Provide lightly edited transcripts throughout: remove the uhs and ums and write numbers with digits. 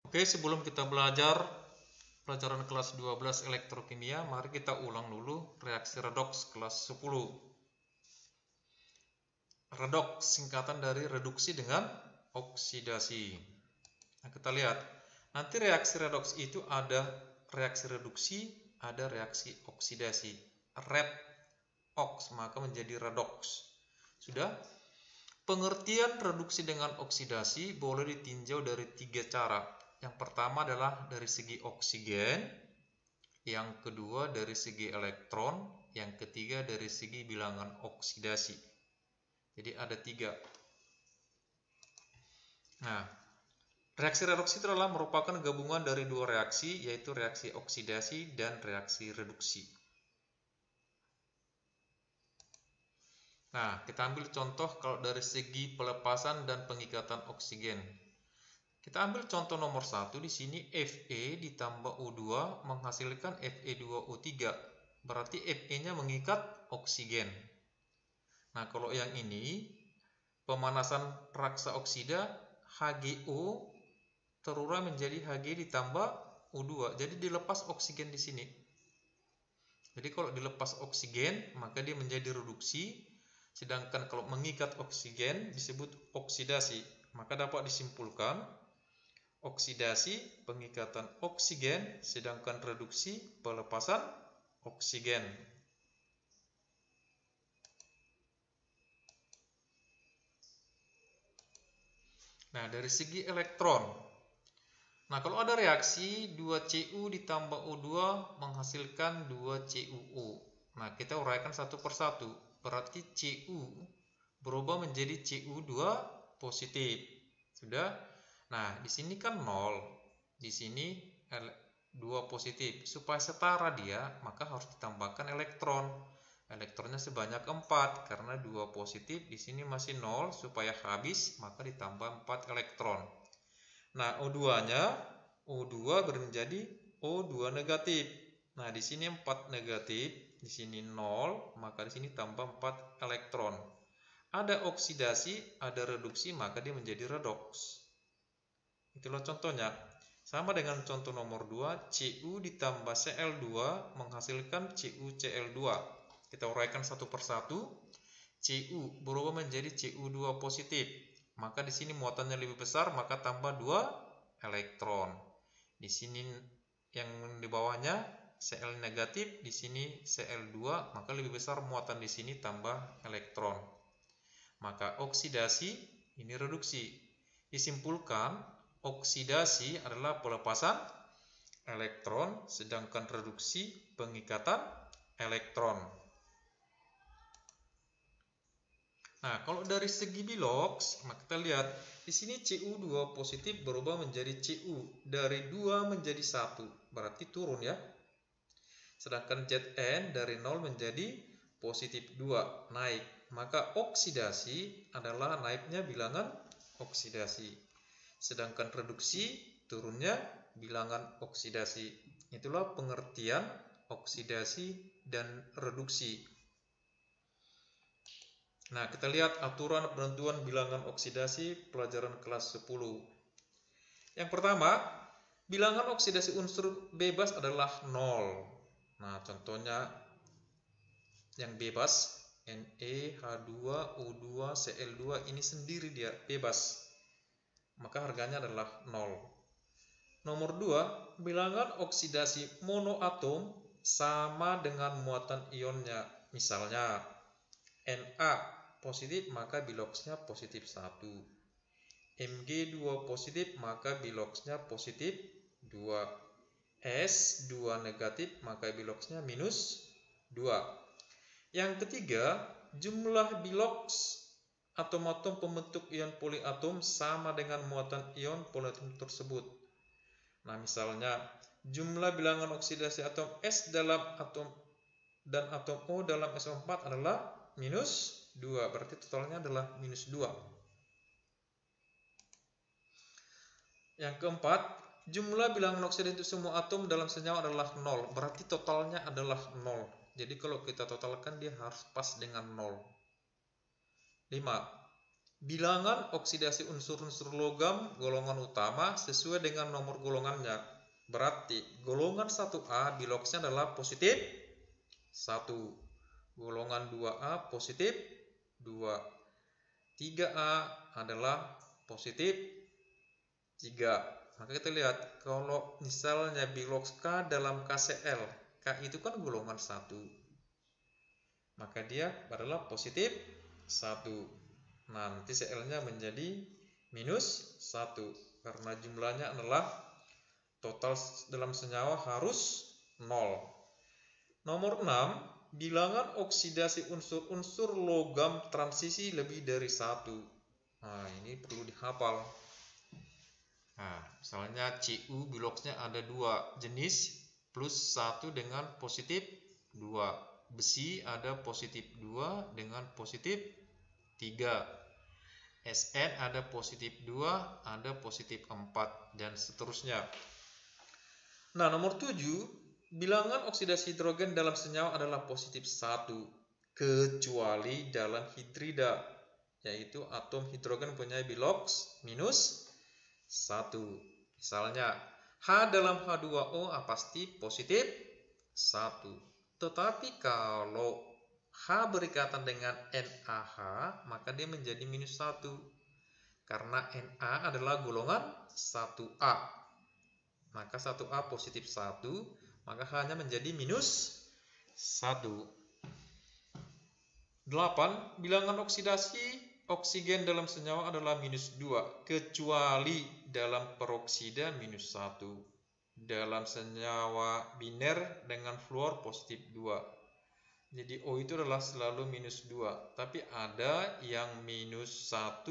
Oke, sebelum kita belajar pelajaran kelas 12 elektrokimia, mari kita ulang dulu reaksi redoks kelas 10. Redoks singkatan dari reduksi dengan oksidasi. Nah, kita lihat. Nanti reaksi redoks itu ada reaksi reduksi, ada reaksi oksidasi. Redoks maka menjadi redoks. Sudah? Pengertian reduksi dengan oksidasi boleh ditinjau dari 3 cara. Yang pertama adalah dari segi oksigen, yang kedua dari segi elektron, yang ketiga dari segi bilangan oksidasi. Jadi ada 3. Nah, reaksi redoks itu adalah merupakan gabungan dari 2 reaksi, yaitu reaksi oksidasi dan reaksi reduksi. Nah, kita ambil contoh kalau dari segi pelepasan dan pengikatan oksigen. Kita ambil contoh nomor 1 di sini Fe ditambah O2 menghasilkan Fe2O3. Berarti Fe-nya mengikat oksigen. Nah, kalau yang ini pemanasan raksa oksida HgO terurai menjadi Hg ditambah O2. Jadi dilepas oksigen di sini. Jadi kalau dilepas oksigen maka dia menjadi reduksi, sedangkan kalau mengikat oksigen disebut oksidasi. Maka dapat disimpulkan oksidasi pengikatan oksigen, sedangkan reduksi pelepasan oksigen. Nah, dari segi elektron. Nah, kalau ada reaksi 2Cu ditambah O2 menghasilkan 2CuO. Nah, kita uraikan satu persatu. Berarti Cu berubah menjadi Cu2 positif. Sudah? Nah, di sini kan 0. Di sini 2 positif. Supaya setara dia, maka harus ditambahkan elektron. Elektronnya sebanyak 4 karena 2 positif, di sini masih 0, supaya habis maka ditambah 4 elektron. Nah, O2-nya O2 menjadi O2 negatif. Nah, di sini 4 negatif, di sini 0, maka di sini tambah 4 elektron. Ada oksidasi, ada reduksi, maka dia menjadi redoks. Itulah contohnya. Sama dengan contoh nomor 2, Cu ditambah Cl2 menghasilkan CuCl2. Kita uraikan satu persatu. Cu berubah menjadi Cu2 positif. Maka di sini muatannya lebih besar, maka tambah 2 elektron. Di sini yang di bawahnya Cl negatif, di sini Cl2, maka lebih besar muatan di sini tambah elektron. Maka oksidasi ini reduksi. Disimpulkan oksidasi adalah pelepasan elektron, sedangkan reduksi pengikatan elektron. Nah, kalau dari segi biloks, maka kita lihat di sini Cu2 positif berubah menjadi Cu, dari 2 menjadi 1, berarti turun ya. Sedangkan Zn dari 0 menjadi positif 2, naik. Maka oksidasi adalah naiknya bilangan oksidasi. Sedangkan reduksi turunnya bilangan oksidasi. Itulah pengertian oksidasi dan reduksi. Nah, kita lihat aturan penentuan bilangan oksidasi pelajaran kelas 10. Yang pertama, bilangan oksidasi unsur bebas adalah 0. Nah, contohnya yang bebas Ne, H2, O2, Cl2 ini sendiri dia bebas. Maka harganya adalah 0. Nomor 2, bilangan oksidasi monoatom sama dengan muatan ionnya. Misalnya Na positif maka biloksnya positif 1. Mg2 positif maka biloksnya positif 2. S2 negatif maka biloksnya minus 2. Yang ketiga, jumlah biloks atom-atom pembentuk ion poliatom sama dengan muatan ion poliatom tersebut. Nah, misalnya jumlah bilangan oksidasi atom S dalam atom dan atom O dalam SO4 adalah minus 2. Berarti totalnya adalah minus 2. Yang keempat, jumlah bilangan oksidasi untuk semua atom dalam senyawa adalah 0. Berarti totalnya adalah 0. Jadi kalau kita totalkan dia harus pas dengan 0. 5. bilangan oksidasi unsur-unsur logam golongan utama sesuai dengan nomor golongannya. Berarti golongan 1A biloxnya adalah positif 1. Golongan 2A positif 2. 3A adalah positif 3. Maka kita lihat, kalau misalnya bilox K dalam KCl, K itu kan golongan 1. Maka dia adalah positif 1. Nanti Cl-nya menjadi minus 1. Karena jumlahnya adalah total dalam senyawa harus 0. Nomor 6, bilangan oksidasi unsur-unsur logam transisi lebih dari 1. Nah, ini perlu dihafal. Nah, misalnya Cu biloxnya ada 2 jenis plus 1 dengan positif 2. Besi ada positif 2 dengan positif 3. Sn ada positif 2, ada positif 4, dan seterusnya. Nah, nomor 7, bilangan oksidasi hidrogen dalam senyawa adalah positif 1, kecuali dalam hidrida, yaitu atom hidrogen punya bilox minus 1. Misalnya H dalam H2O pasti positif 1. Tetapi kalau H berikatan dengan NaH, maka dia menjadi minus 1. Karena Na adalah golongan 1A. Maka 1A positif 1, maka H-nya menjadi minus 1. 8. Bilangan oksidasi oksigen dalam senyawa adalah minus 2, kecuali dalam peroksida minus 1. Dalam senyawa biner dengan fluor positif 2. Jadi O itu adalah selalu minus 2. Tapi ada yang minus 1,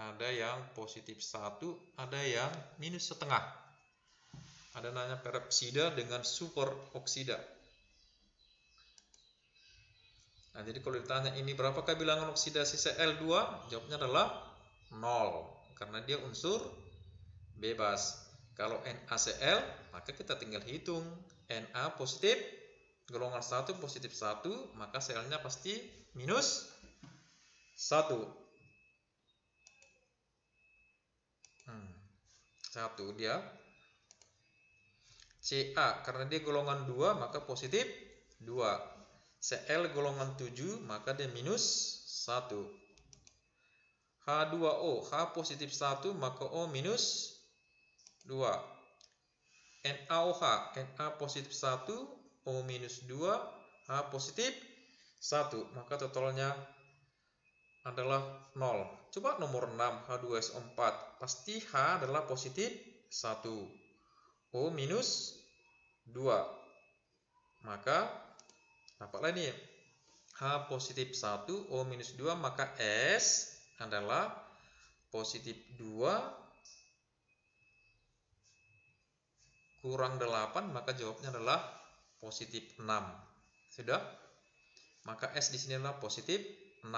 ada yang positif 1, ada yang minus setengah. Ada namanya peroksida dengan superoksida. Nah, jadi kalau ditanya ini berapakah bilangan oksidasi Cl2? Jawabnya adalah 0, karena dia unsur bebas. Kalau NaCl, maka kita tinggal hitung. Na positif, golongan 1 positif 1, maka Cl-nya pasti minus 1. 1 dia. Ca, karena dia golongan 2, maka positif 2. Cl golongan 7, maka dia minus 1. H2O, H positif 1, maka O minus 2. NaOH, Na positif 1, O minus 2, H positif 1, maka totalnya adalah 0. Coba nomor 6, H2SO4, pasti H adalah positif 1, O minus 2, maka dapatlah ini H positif 1, O minus 2, maka S adalah positif 2 kurang 8, maka jawabnya adalah positif 6. Sudah? Maka S di sini adalah positif 6.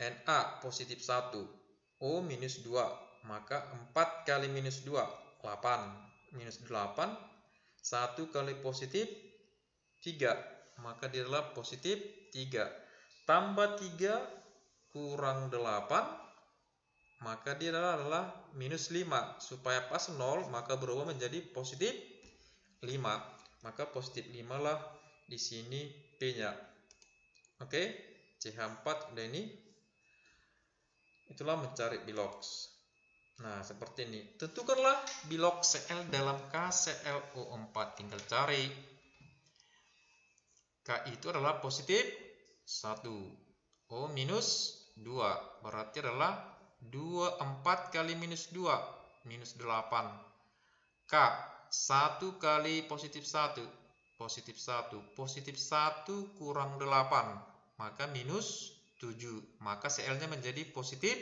Na positif 1, O minus 2, maka 4 kali minus 2, 8. Minus 8, 1 kali positif 3, maka dia adalah positif 3. Tambah 3 kurang 8, maka dia adalah minus 5. Supaya pas 0, maka berubah menjadi positif 5. Maka positif 5 lah di sini P-nya. Oke, CH4 udah ini. Itulah mencari bilox. Nah, seperti ini. Tentukanlah bilox Cl dalam KClO4. Tinggal cari. K itu adalah positif 1. O minus 2. Berarti adalah 24 kali minus 2. Minus 8. K. 1 kali positif 1. Positif 1. Positif 1 kurang 8. Maka minus 7. Maka Cl-nya menjadi positif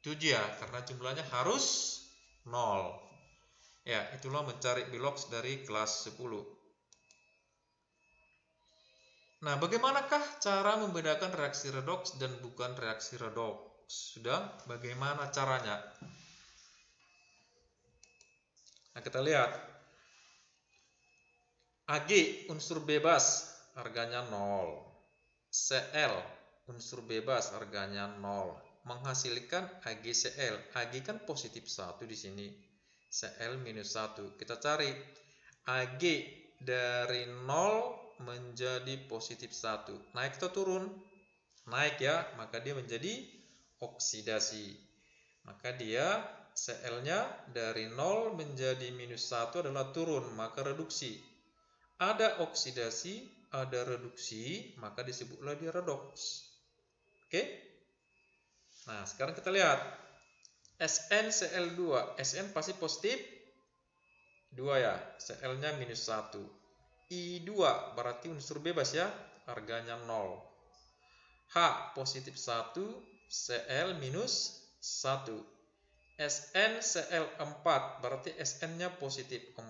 7 ya. Karena jumlahnya harus 0. Ya, itulah mencari bilox dari kelas 10. Nah, bagaimanakah cara membedakan reaksi redoks dan bukan reaksi redoks? Sudah, bagaimana caranya? Nah, kita lihat. Ag, unsur bebas, harganya 0. Cl, unsur bebas harganya 0, menghasilkan AgCl. Ag kan positif 1 di sini, Cl minus 1. Kita cari Ag dari 0 menjadi positif 1. Naik atau turun? Naik ya, maka dia menjadi oksidasi. Maka dia Cl-nya dari 0 menjadi minus 1 adalah turun, maka reduksi. Ada oksidasi, ada reduksi, maka disebutlah dia redoks. Oke? Nah, sekarang kita lihat SnCl2. Sn pasti positif 2 ya, Cl-nya minus 1. I2 berarti unsur bebas ya, harganya 0. H positif 1, Cl minus 1. SnCl4 berarti Sn-nya positif 4,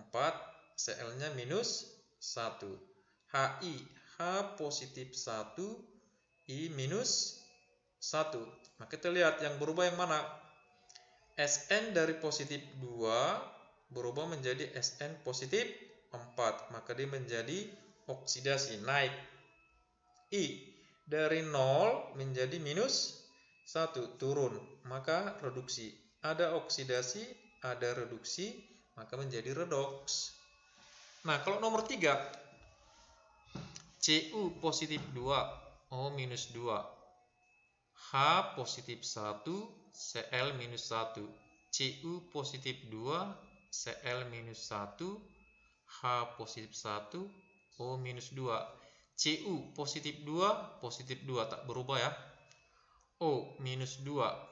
Cl-nya minus 1. Hi, H positif 1, I minus 1. Nah, kita lihat yang berubah yang mana? Sn dari positif 2 berubah menjadi Sn positif 4, maka dia menjadi oksidasi, naik. I dari 0 menjadi minus 1, turun, maka reduksi. Ada oksidasi, ada reduksi, maka menjadi redoks. Nah, kalau nomor 3, Cu positif 2, O minus 2. H positif 1, Cl minus 1. Cu positif 2, Cl minus 1. H positif 1, O minus 2. Cu positif 2 tak berubah ya. O minus 2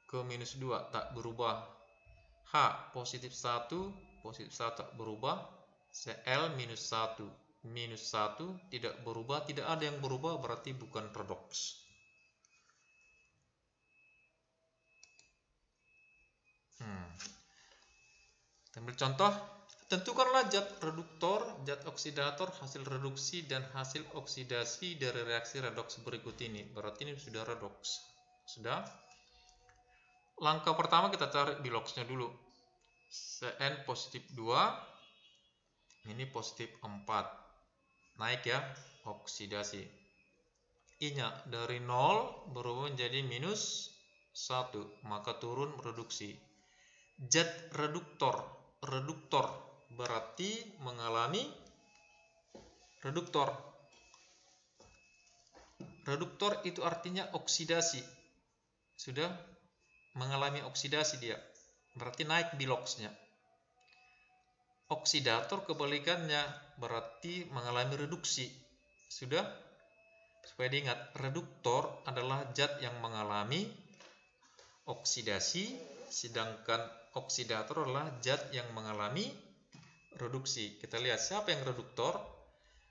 ke minus 2 tak berubah. H positif 1 tak berubah. Cl minus 1 tidak berubah, tidak ada yang berubah, berarti bukan redoks. Ambil contoh, tentukanlah zat reduktor, zat oksidator, hasil reduksi dan hasil oksidasi dari reaksi redoks berikut ini. Berarti ini sudah redoks. Sudah? Langkah pertama kita cari biloxnya dulu. Cn positif 2, ini positif 4. Naik ya, oksidasi. I-nya dari 0 berubah menjadi minus 1, maka turun reduksi. Zat reduktor berarti mengalami reduktor. Reduktor itu artinya oksidasi. Sudah mengalami oksidasi dia, berarti naik biloxnya. Oksidator kebalikannya, berarti mengalami reduksi. Sudah? Supaya diingat, reduktor adalah zat yang mengalami oksidasi, sedangkan oksidator adalah zat yang mengalami reduksi. Kita lihat siapa yang reduktor,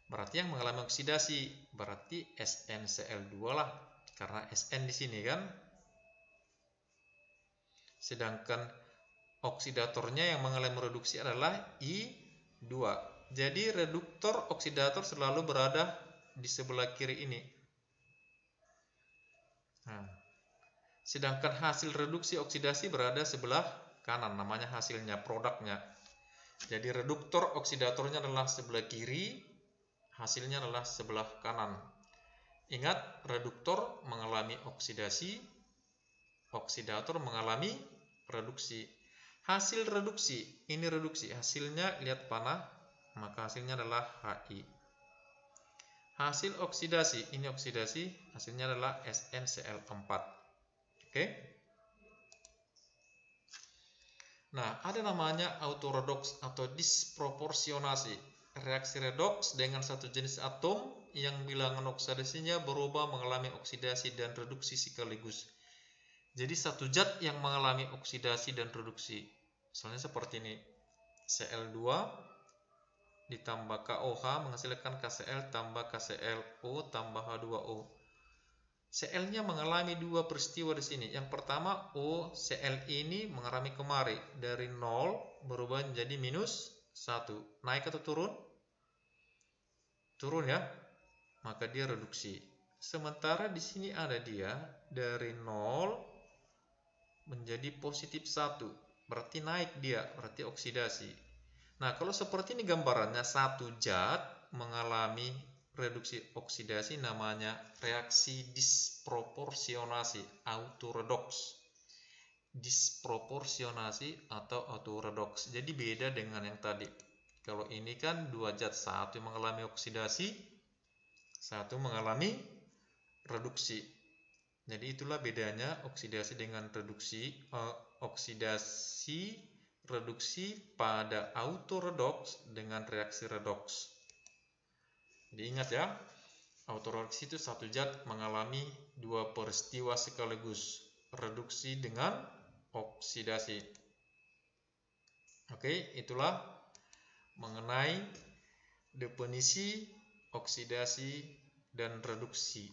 berarti yang mengalami oksidasi, berarti SnCl2 lah, karena Sn di sini kan. Sedangkan oksidatornya yang mengalami reduksi adalah I2. Jadi reduktor oksidator selalu berada di sebelah kiri ini. Nah, sedangkan hasil reduksi oksidasi berada sebelah kanan, namanya hasilnya, produknya. Jadi reduktor oksidatornya adalah sebelah kiri, hasilnya adalah sebelah kanan. Ingat, reduktor mengalami oksidasi, oksidator mengalami reduksi. Hasil reduksi, ini reduksi, hasilnya lihat panah, maka hasilnya adalah Hi. Hasil oksidasi, ini oksidasi, hasilnya adalah SnCl4. Oke? Nah, ada namanya autoredoks atau disproporsionasi. Reaksi redoks dengan satu jenis atom yang bilangan oksidasinya berubah mengalami oksidasi dan reduksi sekaligus. Jadi satu zat yang mengalami oksidasi dan reduksi. Misalnya seperti ini. Cl2 ditambah KOH menghasilkan KCl tambah KClO tambah H2O. Cl-nya mengalami dua peristiwa di sini. Yang pertama, Cl ini mengalami kemari dari 0 berubah menjadi minus 1. Naik atau turun? Turun ya. Maka dia reduksi. Sementara di sini ada dia dari 0 menjadi positif 1. Berarti naik dia, berarti oksidasi. Nah, kalau seperti ini gambarannya, satu zat mengalami reduksi oksidasi namanya reaksi disproporsionasi autoredoks. Disproporsionasi atau autoredoks. Jadi beda dengan yang tadi. Kalau ini kan dua zat, satu mengalami oksidasi, satu mengalami reduksi. Jadi itulah bedanya oksidasi dengan reduksi. Oksidasi reduksi pada autoredoks dengan reaksi redoks. Diingat ya, autoredoks itu satu zat mengalami dua peristiwa sekaligus, reduksi dengan oksidasi. Oke, itulah mengenai definisi oksidasi dan reduksi.